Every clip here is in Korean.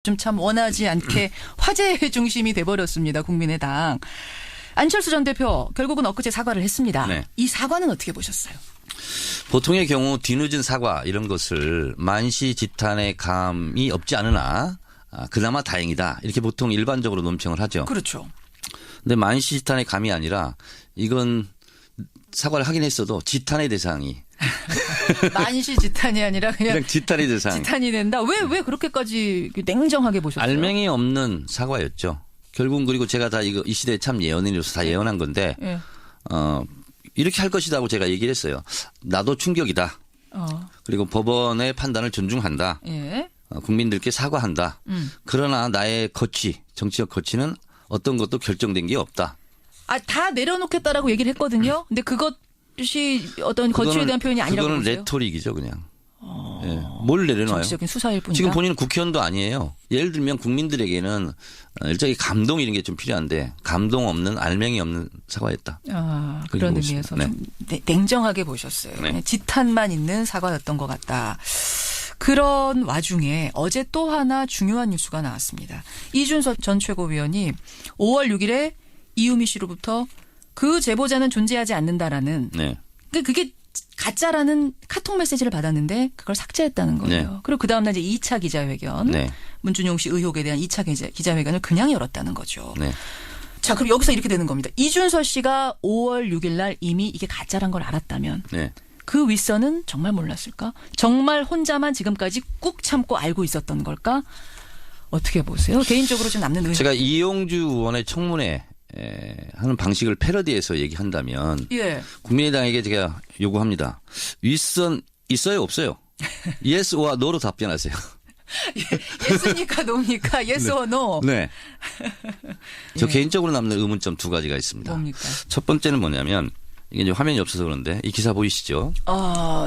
좀 참 원하지 않게 화제의 중심이 돼버렸습니다. 국민의당. 안철수 전 대표 결국은 엊그제 사과를 했습니다. 네. 이 사과는 어떻게 보셨어요? 보통의 경우 뒤늦은 사과 이런 것을 만시지탄의 감이 없지 않으나 그나마 다행이다. 이렇게 보통 일반적으로 논평을 하죠. 그렇죠. 근데 만시지탄의 감이 아니라 이건 사과를 하긴 했어도 지탄의 대상이. 만시지탄이 아니라 그냥 지탄의 대상. 지탄이 된다. 왜 그렇게까지 냉정하게 보셨어요? 알맹이 없는 사과였죠. 결국은 그리고 제가 다 이 시대에 참 예언인으로서 다 예언한 건데 예. 이렇게 할 것이라고 제가 얘기를 했어요. 나도 충격이다. 그리고 법원의 판단을 존중한다. 예. 국민들께 사과한다. 그러나 나의 정치적 거취는 어떤 것도 결정된 게 없다. 다 내려놓겠다라고 얘기를 했거든요. 근데 그것이 어떤 거취에 대한 표현이 아니라고 그거는 보세요? 레토릭이죠, 그냥. 예. 뭘 내려놔요? 정치적인 수사일 뿐이다. 지금 본인은 국회의원도 아니에요. 예를 들면 국민들에게는 일종의 감동 이런 게 좀 필요한데 감동 없는 알맹이 없는 사과였다. 그런 의미에서 네. 좀 냉정하게 보셨어요. 네. 그냥 지탄만 있는 사과였던 것 같다. 그런 와중에 어제 또 하나 중요한 뉴스가 나왔습니다. 이준석 전 최고위원이 5월 6일에 이유미 씨로부터 그 제보자는 존재하지 않는다라는 네. 그게 가짜라는 카톡 메시지를 받았는데 그걸 삭제했다는 거예요. 네. 그리고 그 다음날 이제 2차 기자회견, 네. 문준용 씨 의혹에 대한 2차 기자회견을 그냥 열었다는 거죠. 네. 자, 그럼 여기서 이렇게 되는 겁니다. 이준석 씨가 5월 6일 날 이미 이게 가짜란 걸 알았다면 네. 그 윗선은 정말 몰랐을까? 정말 혼자만 지금까지 꾹 참고 알고 있었던 걸까? 어떻게 보세요? 개인적으로 좀 남는 의혹. 제가 이용주 의원의 청문회 하는 방식을 패러디해서 얘기한다면 예. 국민의당에게 제가 요구합니다. 윗선 있어요 없어요? Yes or No로 답변하세요. 예스니까 노입니까? Yes or no? 네. 저 예. 개인적으로 남는 의문점 두 가지가 있습니다. 뭡니까? 첫 번째는 뭐냐면 이게 이제 화면이 없어서 그런데 이 기사 보이시죠?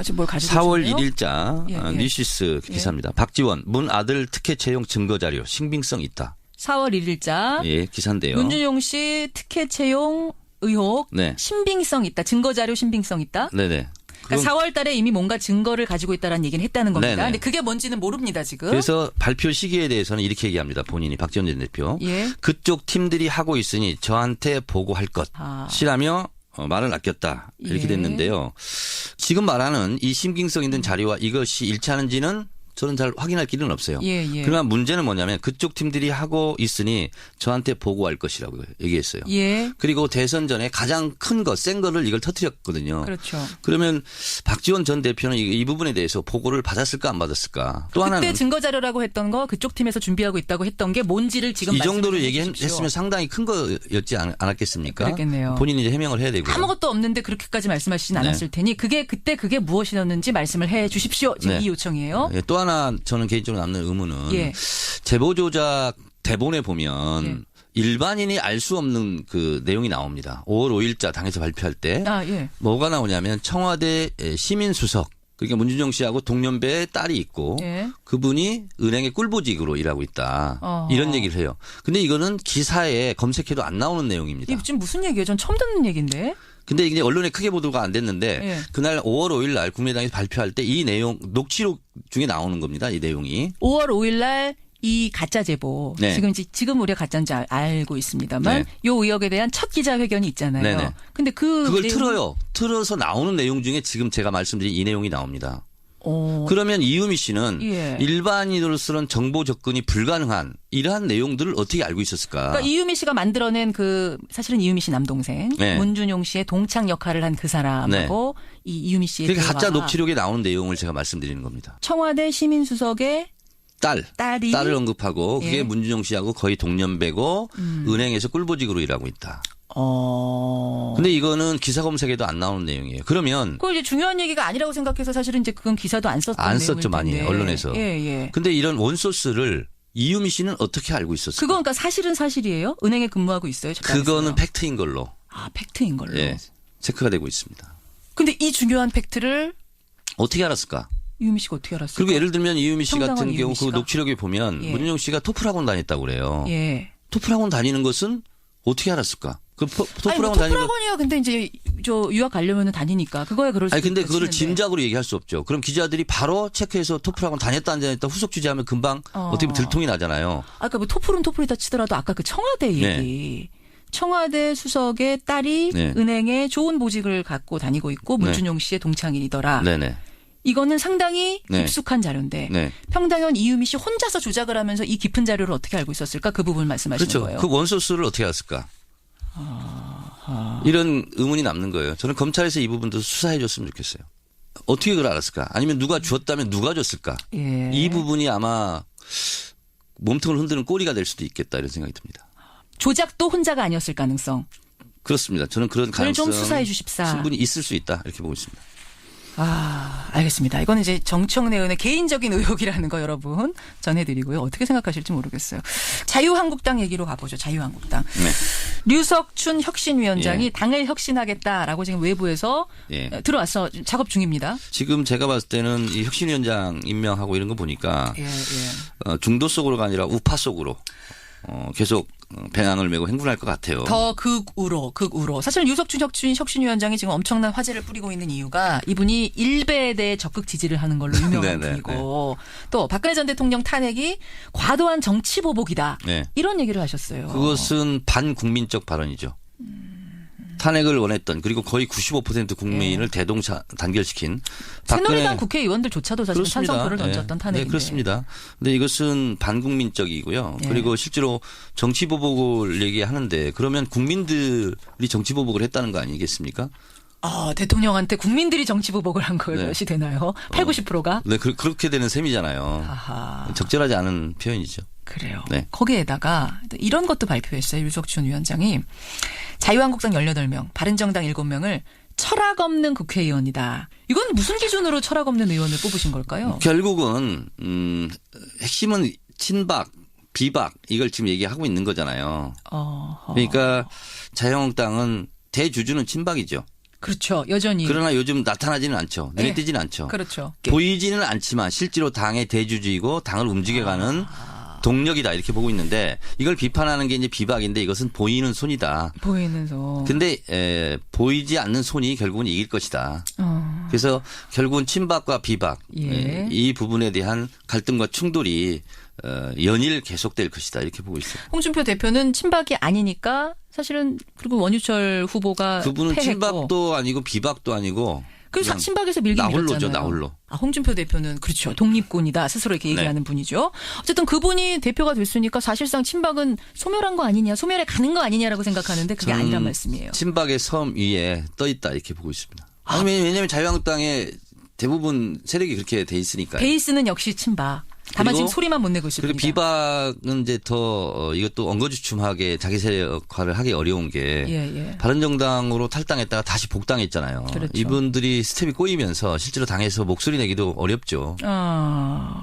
지금 뭘 가지고 4월 계시나요? 1일자 예, 예. 뉴시스 기사입니다. 박지원 문 아들 특혜 채용 증거자료 신빙성 있다. 4월 1일자 예, 기사인데요. 문준용 씨 특혜 채용 의혹 네. 신빙성 있다. 증거자료 신빙성 있다. 네네. 그러니까 4월 달에 이미 뭔가 증거를 가지고 있다라는 얘기는 했다는 겁니다. 네네. 근데 그게 뭔지는 모릅니다, 지금. 그래서 발표 시기에 대해서는 이렇게 얘기합니다. 본인이 박지원 전 대표. 예. 그쪽 팀들이 하고 있으니 저한테 보고할 것이라며 말을 아꼈다. 이렇게 예. 됐는데요. 지금 말하는 이 신빙성 있는 자료와 이것이 일치하는지는 저는 잘 확인할 길은 없어요. 예, 예. 그러나 문제는 뭐냐면 그쪽 팀들이 하고 있으니 저한테 보고할 것이라고 얘기했어요. 예. 그리고 대선 전에 가장 큰 거, 센 거를 이걸 터뜨렸거든요. 그렇죠. 그러면 박지원 전 대표는 이 부분에 대해서 보고를 받았을까 안 받았을까. 또 그때 하나는 증거자료라고 했던 거 그쪽 팀에서 준비하고 있다고 했던 게 뭔지를 지금 이 정도로 말씀해 주십시오. 얘기했으면 상당히 큰 거였지 않았겠습니까? 그랬겠네요. 본인이 이제 해명을 해야 되고요. 아무것도 없는데 그렇게까지 말씀하시진 않았을 테니 그때 그게 무엇이었는지 말씀을 해 주십시오. 지금 네. 이 요청이에요. 예, 또 하나 저는 개인적으로 남는 의문은 예. 제보 조작 대본에 보면 예. 일반인이 알 수 없는 그 내용이 나옵니다. 5월 5일자 당에서 발표할 때 예. 뭐가 나오냐면 청와대 시민수석 그러니까 문준용 씨하고 동년배의 딸이 있고 예. 그분이 은행의 꿀보직으로 일하고 있다. 이런 얘기를 해요. 근데 이거는 기사에 검색해도 안 나오는 내용입니다. 이게 지금 무슨 얘기예요? 전 처음 듣는 얘기인데. 근데 이게 언론에 크게 보도가 안 됐는데 예. 그날 5월 5일 날 국민의당에서 발표할 때 이 내용 녹취록 중에 나오는 겁니다. 이 내용이. 5월 5일 날 이 가짜 제보 네. 지금 우리가 가짜인지 알고 있습니다만 네. 요 의혹에 대한 첫 기자회견이 있잖아요. 네네. 근데 그걸 틀어요. 틀어서 나오는 내용 중에 지금 제가 말씀드린 이 내용이 나옵니다. 그러면 이유미 씨는 예. 일반인으로서는 정보 접근이 불가능한 이러한 내용들을 어떻게 알고 있었을까? 그러니까 이유미 씨가 만들어낸 사실은 이유미 씨 남동생 네. 문준용 씨의 동창 역할을 한 그 사람하고 이 이유미 씨의 그러니까 가짜 대화. 녹취록에 나오는 내용을 제가 말씀드리는 겁니다. 청와대 시민수석의 딸이 딸을 언급하고 그게 예. 문준용 씨하고 거의 동년배고 은행에서 꿀보직으로 일하고 있다. 어. 근데 이거는 기사 검색에도 안 나오는 내용이에요. 그러면 그거 이제 중요한 얘기가 아니라고 생각해서 사실은 이제 그건 기사도 안 썼던 안 내용일 썼죠 많이 텐데. 언론에서. 예. 근데 이런 원소스를 이유미 씨는 어떻게 알고 있었을까? 그거 그러니까 사실은 사실이에요? 은행에 근무하고 있어요? 그거는 팩트인 걸로 팩트인 걸로. 예, 체크가 되고 있습니다. 근데 이 중요한 팩트를 어떻게 알았을까? 이유미 씨가 어떻게 알았어요? 그리고 예를 들면 이유미 씨 같은 평당한 경우 이유미 그 씨가. 녹취록에 보면 예. 문준용 씨가 토플학원 다녔다고 그래요. 예. 토플학원 다니는 것은 어떻게 알았을까? 그 아니 뭐 토플학원 다니는 거. 토플학원이야. 근데 이제 저 유학 가려면은 다니니까 그거야 그럴 수. 아니 근데 그거를 치는데. 짐작으로 얘기할 수 없죠. 그럼 기자들이 바로 체크해서 토플학원 다녔다 안 다녔다 후속 취재하면 금방 어떻게 보면 들통이 나잖아요. 아까 뭐 토플은 토플이다 치더라도 아까 그 청와대 얘기. 네. 청와대 수석의 딸이 네. 은행에 좋은 보직을 갖고 다니고 있고 문준용 씨의 동창이더라. 네네. 이거는 상당히 네. 깊숙한 자료인데 네. 평당현 이유미 씨 혼자서 조작을 하면서 이 깊은 자료를 어떻게 알고 있었을까? 그 부분 말씀하시는 그렇죠. 거예요. 그 원소스를 어떻게 알았을까? 이런 의문이 남는 거예요. 저는 검찰에서 이 부분도 수사해 줬으면 좋겠어요. 어떻게 그걸 알았을까? 아니면 누가 줬다면 누가 줬을까? 예. 이 부분이 아마 몸통을 흔드는 꼬리가 될 수도 있겠다 이런 생각이 듭니다. 조작도 혼자가 아니었을 가능성. 그렇습니다. 저는 그런 그걸 좀 가능성 수사해 주십사. 충분히 있을 수 있다 이렇게 보고 있습니다. 아, 알겠습니다. 이건 이제 정청래 의원의 개인적인 의혹이라는 거 여러분 전해드리고요. 어떻게 생각하실지 모르겠어요. 자유한국당 얘기로 가보죠. 자유한국당. 네. 류석춘 혁신위원장이 예. 당을 혁신하겠다라고 지금 외부에서 예. 들어와서 작업 중입니다. 지금 제가 봤을 때는 이 혁신위원장 임명하고 이런 거 보니까 예, 예. 중도 속으로가 아니라 우파 속으로 계속 배낭을 메고 행군할 것 같아요. 더 극우로. 사실 유석춘 혁신위원장이 지금 엄청난 화제를 뿌리고 있는 이유가 이분이 일베에 대해 적극 지지를 하는 걸로 유명한 네네, 분이고 또 박근혜 전 대통령 탄핵이 과도한 정치 보복이다. 네. 이런 얘기를 하셨어요. 그것은 반국민적 발언이죠. 탄핵을 원했던 그리고 거의 95% 국민을 단결시킨 새누리당 국회의원들조차도 사실 그렇습니다. 찬성표를 던졌던 탄핵인데. 네, 그렇습니다. 근데 이것은 반국민적이고요. 예. 그리고 실제로 정치 보복을 얘기하는데 그러면 국민들이 정치 보복을 했다는 거 아니겠습니까? 대통령한테 국민들이 정치 보복을 한 네. 것이 되나요? 80~90%가? 네, 그렇게 되는 셈이잖아요. 아하. 적절하지 않은 표현이죠. 그래요. 네. 거기에다가 이런 것도 발표했어요. 유석춘 위원장이 자유한국당 18명, 바른정당 7명을 철학 없는 국회의원이다. 이건 무슨 기준으로 철학 없는 의원을 뽑으신 걸까요? 결국은 핵심은 친박, 비박 이걸 지금 얘기하고 있는 거잖아요. 그러니까 자유한국당은 대주주는 친박이죠. 그렇죠. 여전히. 그러나 요즘 나타나지는 않죠. 눈에 네. 띄지는 않죠. 그렇죠. 보이지는 않지만 실제로 당의 대주주이고 당을 움직여가는 동력이다 이렇게 보고 있는데 이걸 비판하는 게 이제 비박인데 이것은 보이는 손이다. 보이는 손. 근데 보이지 않는 손이 결국은 이길 것이다. 그래서 결국은 친박과 비박 예. 이 부분에 대한 갈등과 충돌이 연일 계속될 것이다 이렇게 보고 있어요. 홍준표 대표는 친박이 아니니까 사실은 그리고 원유철 후보가 그분은 패했고. 친박도 아니고 비박도 아니고 그래서 그냥 친박에서 밀긴 나홀로죠, 밀었잖아요. 나홀로. 홍준표 대표는 그렇죠. 독립군이다. 스스로 이렇게 얘기하는 분이죠. 어쨌든 그분이 대표가 됐으니까 사실상 친박은 소멸한 거 아니냐. 소멸에 가는 거 아니냐라고 생각하는데 그게 아니란 말씀이에요. 친박의 섬 위에 떠 있다 이렇게 보고 있습니다. 왜냐하면 자유한국당의 대부분 세력이 그렇게 돼 있으니까요. 베이스는 역시 친박. 다만 그리고 지금 소리만 못 내고 있을 그리고 뿐이다. 비박은 이제 더 이것도 엉거주춤하게 자기 세력화를 하기 어려운 게 예. 바른정당으로 탈당했다가 다시 복당했잖아요. 그렇죠. 이분들이 스텝이 꼬이면서 실제로 당에서 목소리 내기도 어렵죠.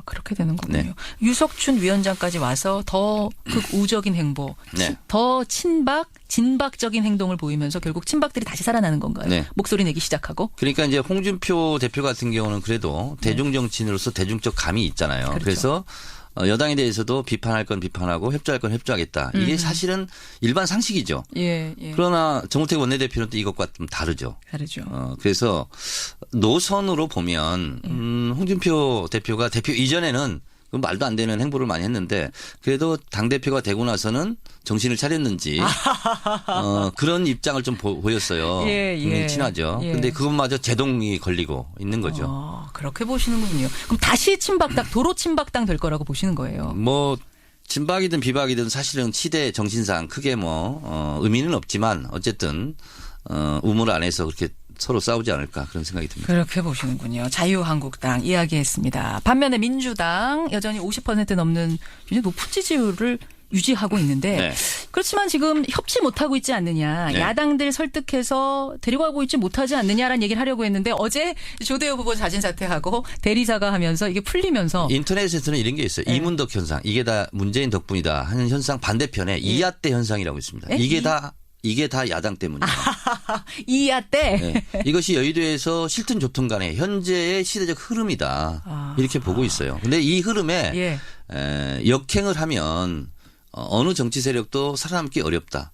그렇게 되는 거군요. 네. 유석춘 위원장까지 와서 더 극우적인 행보, 네. 더 친박, 진박적인 행동을 보이면서 결국 친박들이 다시 살아나는 건가요? 네. 목소리 내기 시작하고. 그러니까 이제 홍준표 대표 같은 경우는 그래도 대중 정치인으로서 대중적 감이 있잖아요. 그렇죠. 그래서 여당에 대해서도 비판할 건 비판하고 협조할 건 협조하겠다. 이게 사실은 일반 상식이죠. 예. 그러나 정우택 원내대표는 또 이것과 좀 다르죠. 다르죠. 그래서 노선으로 보면 홍준표 대표가 대표 이전에는 그 말도 안 되는 행보를 많이 했는데 그래도 당대표가 되고 나서는 정신을 차렸는지 그런 입장을 좀 보였어요. 굉장히 친하죠. 근데 그것마저 제동이 걸리고 있는 거죠. 그렇게 보시는군요. 그럼 다시 친박당, 도로 친박당 될 거라고 보시는 거예요. 뭐 친박이든 비박이든 사실은 시대 정신상 크게 의미는 없지만 어쨌든 우물 안에서 그렇게 서로 싸우지 않을까 그런 생각이 듭니다. 그렇게 보시는군요. 자유한국당 이야기했습니다. 반면에 민주당 여전히 50% 넘는 굉장히 높은 지지율을 유지하고 있는데 네. 그렇지만 지금 협치 못하고 있지 않느냐. 네. 야당들 설득해서 데려가고 있지 못하지 않느냐라는 얘기를 하려고 했는데 어제 조대호 후보 자진 사퇴하고 대리사과 하면서 이게 풀리면서 인터넷에서는 이런 게 있어요. 네. 이문덕 현상. 이게 다 문재인 덕분이다 하는 현상 반대편에 이하때 현상이라고 있습니다. 네? 이게 다 야당 때문이다. 이야 때. 네. 이것이 여의도에서 실튼 좋든 간에 현재의 시대적 흐름이다. 이렇게 보고 있어요. 근데 이 흐름에 역행을 하면 어느 정치 세력도 살아남기 어렵다.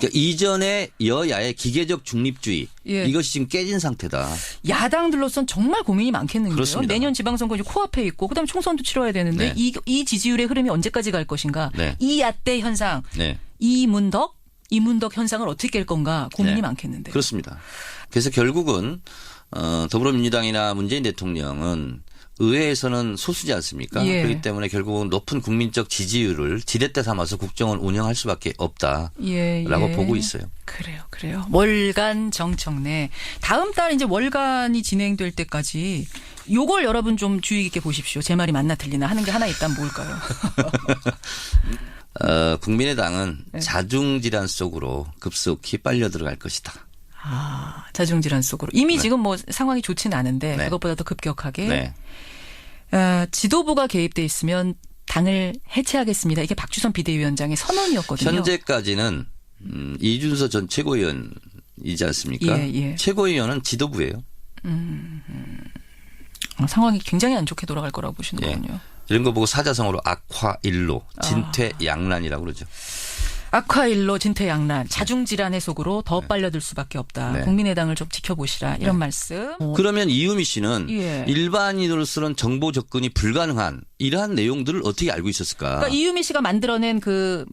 그러니까 이전에 여야의 기계적 중립주의 예. 이것이 지금 깨진 상태다. 야당들로선 정말 고민이 많겠는데요. 그렇습니다. 내년 지방선거 이제 코앞에 있고 그다음 총선도 치러야 되는데 네. 이 지지율의 흐름이 언제까지 갈 것인가. 네. 이 야대 현상, 네. 이문덕 현상을 어떻게 깰 건가 고민이 네. 많겠는데. 그렇습니다. 그래서 결국은 더불어민주당이나 문재인 대통령은 의회에서는 소수지 않습니까? 예. 그렇기 때문에 결국은 높은 국민적 지지율을 지렛대 삼아서 국정을 운영할 수밖에 없다라고 예. 보고 있어요. 그래요. 월간 정청래. 다음 달 이제 월간이 진행될 때까지 요걸 여러분 좀 주의 깊게 보십시오. 제 말이 맞나 틀리나 하는 게 하나 있다면 뭘까요? 국민의당은 네. 자중질환 속으로 급속히 빨려 들어갈 것이다. 자중질환 속으로. 이미 지금 뭐 상황이 좋지는 않은데 네. 그것보다 더 급격하게 네. 지도부가 개입돼 있으면 당을 해체하겠습니다. 이게 박주선 비대위원장의 선언이었거든요. 현재까지는 이준서 전 최고위원이지 않습니까? 예. 최고위원은 지도부예요. 상황이 굉장히 안 좋게 돌아갈 거라고 보시는 거군요. 이런 거 보고 사자성어로 악화일로 진퇴양난이라고 그러죠. 악화일로 진퇴양난, 자중질환의 속으로 더 빨려들 수밖에 없다. 네. 국민의당을 좀 지켜보시라. 이런 말씀. 그러면 이유미 씨는 예. 일반인으로서는 정보 접근이 불가능한 이러한 내용들을 어떻게 알고 있었을까? 그러니까 이유미 씨가 만들어낸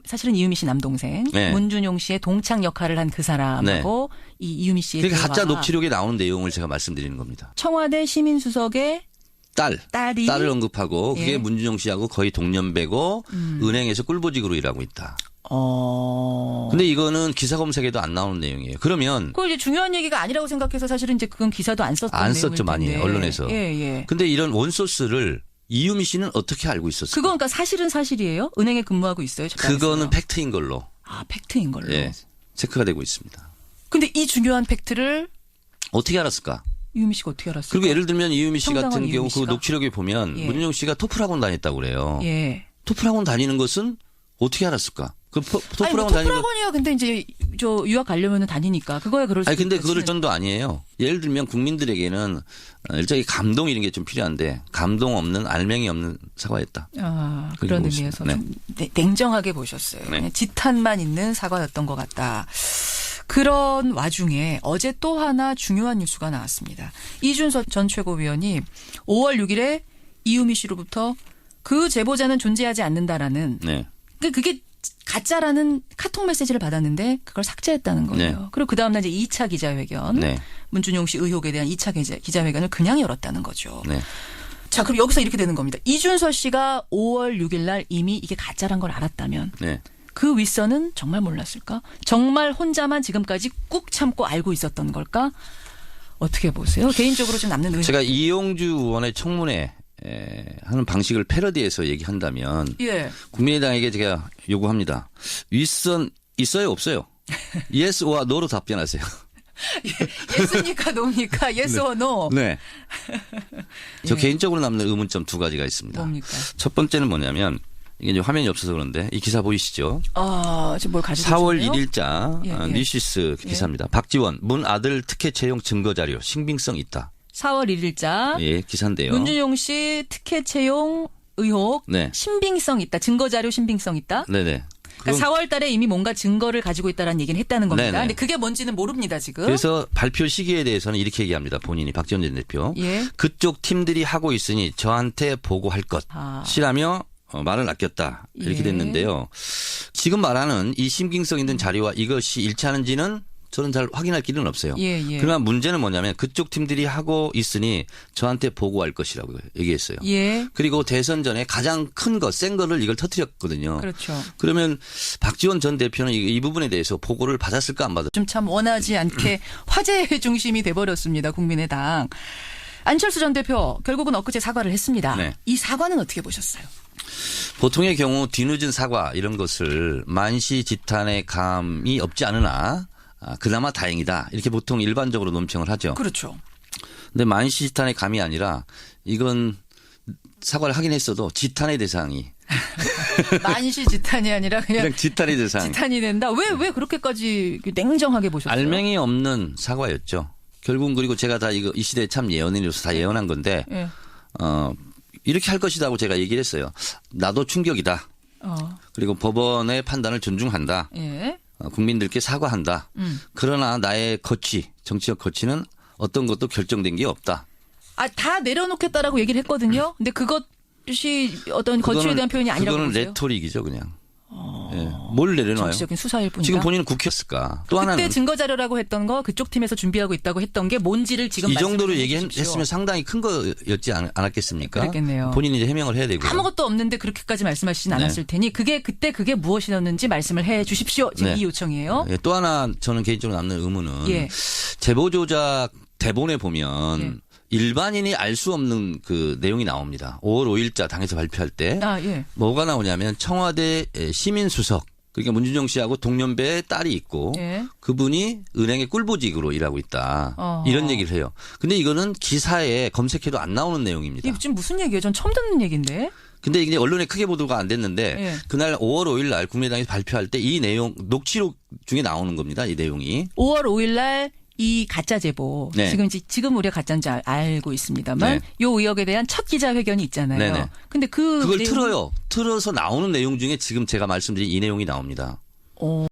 사실은 이유미 씨 남동생 네. 문준용 씨의 동창 역할을 한 그 사람하고 이 이유미 씨의 그러니까 가짜 대화가 녹취록에 나오는 내용을 제가 말씀드리는 겁니다. 청와대 시민수석의 딸을 언급하고 그게 예. 문준용 씨하고 거의 동년배고 은행에서 꿀보직으로 일하고 있다. 근데 이거는 기사 검색에도 안 나오는 내용이에요. 그러면 그거 이제 중요한 얘기가 아니라고 생각해서 사실은 이제 그건 기사도 안 썼던 안 내용일 썼죠 많이 텐데. 언론에서. 예. 근데 이런 원소스를 이유미 씨는 어떻게 알고 있었을까? 그건 그러니까 사실은 사실이에요? 은행에 근무하고 있어요? 그거는 팩트인 걸로. 팩트인 걸로. 예, 체크가 되고 있습니다. 근데 이 중요한 팩트를 어떻게 알았을까? 이유미 씨가 어떻게 알았어요? 그리고 예를 들면 이유미 씨 평당한 같은 경우 이유미 그 씨가. 녹취록에 보면 예. 문준용 씨가 토플학원 다녔다고 그래요. 예. 토플학원 다니는 것은 어떻게 알았을까? 그 토플학원 다니는 거. 토플학원이야. 근데 이제 저 유학 가려면 다니니까 그거야 그럴 수 아니 근데 있겠지. 그거를 전도 아니에요. 예를 들면 국민들에게는 일종의 감동 이런 게 좀 필요한데 감동 없는 알맹이 없는 사과였다. 그런 보고 의미에서 있습니다. 좀 냉정하게 보셨어요. 네. 그냥 지탄만 있는 사과였던 것 같다. 그런 와중에 어제 또 하나 중요한 뉴스가 나왔습니다. 이준서 전 최고위원이 5월 6일에 이유미 씨로부터 그 제보자는 존재하지 않는다라는 네. 그게 가짜라는 카톡 메시지를 받았는데 그걸 삭제했다는 거예요. 네. 그리고 그 다음날 이제 2차 기자회견, 네. 문준용 씨 의혹에 대한 2차 기자회견을 그냥 열었다는 거죠. 네. 자, 그럼 여기서 이렇게 되는 겁니다. 이준서 씨가 5월 6일 날 이미 이게 가짜란 걸 알았다면 네. 그 윗선은 정말 몰랐을까? 정말 혼자만 지금까지 꾹 참고 알고 있었던 걸까? 어떻게 보세요? 개인적으로 좀 남는 의혹. 제가 이용주 의원의 청문회 하는 방식을 패러디해서 얘기한다면 예. 국민의당에게 제가 요구합니다. 윗선 있어요 없어요? Yes or No로 답변하세요. 예스니까 노입니까? Yes or no? 네. 저 예. 개인적으로 남는 의문점 두 가지가 있습니다. 뭡니까? 첫 번째는 뭐냐면 이게 이제 화면이 없어서 그런데 이 기사 보이시죠? 지금 뭘 가지고 4월 계셨네요? 1일자 예. 뉴시스 기사입니다. 박지원 문 아들 특혜 채용 증거 자료 신빙성 있다. 4월 1일자 예, 기사인데요. 문준용 씨 특혜 채용 의혹 네. 신빙성 있다. 증거자료 신빙성 있다. 네네. 그러니까 4월 달에 이미 뭔가 증거를 가지고 있다라는 얘기는 했다는 겁니다. 네네. 근데 그게 뭔지는 모릅니다, 지금. 그래서 발표 시기에 대해서는 이렇게 얘기합니다. 본인이 박지원 전 대표. 예. 그쪽 팀들이 하고 있으니 저한테 보고할 것이라며 말을 아꼈다. 이렇게 예. 됐는데요. 지금 말하는 이 신빙성 있는 자료와 이것이 일치하는지는 저는 잘 확인할 길은 없어요. 예. 그러나 문제는 뭐냐면 그쪽 팀들이 하고 있으니 저한테 보고할 것이라고 얘기했어요. 예. 그리고 대선 전에 가장 큰 거, 센 거를 이걸 터뜨렸거든요. 그렇죠. 그러면 박지원 전 대표는 이 부분에 대해서 보고를 받았을까 안 받았을까? 좀 참 원하지 않게 화제의 중심이 돼버렸습니다. 국민의당. 안철수 전 대표 결국은 엊그제 사과를 했습니다. 네. 이 사과는 어떻게 보셨어요? 보통의 경우 뒤늦은 사과 이런 것을 만시지탄의 감이 없지 않으나 그나마 다행이다. 이렇게 보통 일반적으로 논평을 하죠. 그렇죠. 근데 만시지탄의 감이 아니라 이건 사과를 하긴 했어도 지탄의 대상이. 만시 지탄이 아니라 그냥 지탄의 대상. 지탄이 된다. 왜 그렇게까지 냉정하게 보셨어요? 알맹이 없는 사과였죠. 결국은 그리고 제가 다 이 시대에 참 예언인으로서 다 예언한 건데 예. 이렇게 할 것이라고 제가 얘기를 했어요. 나도 충격이다. 그리고 법원의 판단을 존중한다. 예. 국민들께 사과한다. 그러나 나의 정치적 거취는 어떤 것도 결정된 게 없다. 다 내려놓겠다라고 얘기를 했거든요. 근데 그것이 어떤 거취에 대한 표현이 아니라고 그거는 보세요? 레토릭이죠, 그냥. 예. 뭘 내려놔요? 정치적인 수사일 뿐이다. 지금 본인은 국회였을까? 또 그때 하나는 증거 자료라고 했던 거 그쪽 팀에서 준비하고 있다고 했던 게 뭔지를 지금 이 정도로 말씀해 주십시오. 얘기했으면 상당히 큰 거였지 않았겠습니까? 그랬겠네요. 본인이 이제 해명을 해야 되고요. 아무것도 없는데 그렇게까지 말씀하시진 네. 않았을 테니 그때 그게 무엇이었는지 말씀을 해 주십시오. 지금 네. 이 요청이에요. 예, 또 하나 저는 개인적으로 남는 의문은 예. 제보 조작 대본에 보면 예. 일반인이 알 수 없는 그 내용이 나옵니다. 5월 5일자 당에서 발표할 때 예. 뭐가 나오냐면 청와대 시민수석 그러니까 문준정 씨하고 동년배의 딸이 있고 예. 그분이 은행의 꿀보직으로 일하고 있다. 어허. 이런 얘기를 해요. 근데 이거는 기사에 검색해도 안 나오는 내용입니다. 이게 지금 무슨 얘기예요? 전 처음 듣는 얘기인데. 근데 이게 언론에 크게 보도가 안 됐는데 예. 그날 5월 5일 날 국민의당에서 발표할 때 이 내용 녹취록 중에 나오는 겁니다. 이 내용이. 5월 5일 날 이 가짜 제보 네. 지금 우리가 가짜인지 알고 있습니다만 네. 요 의혹에 대한 첫 기자회견이 있잖아요. 네네. 근데 그걸 내용이- 틀어요. 틀어서 나오는 내용 중에 지금 제가 말씀드린 이 내용이 나옵니다.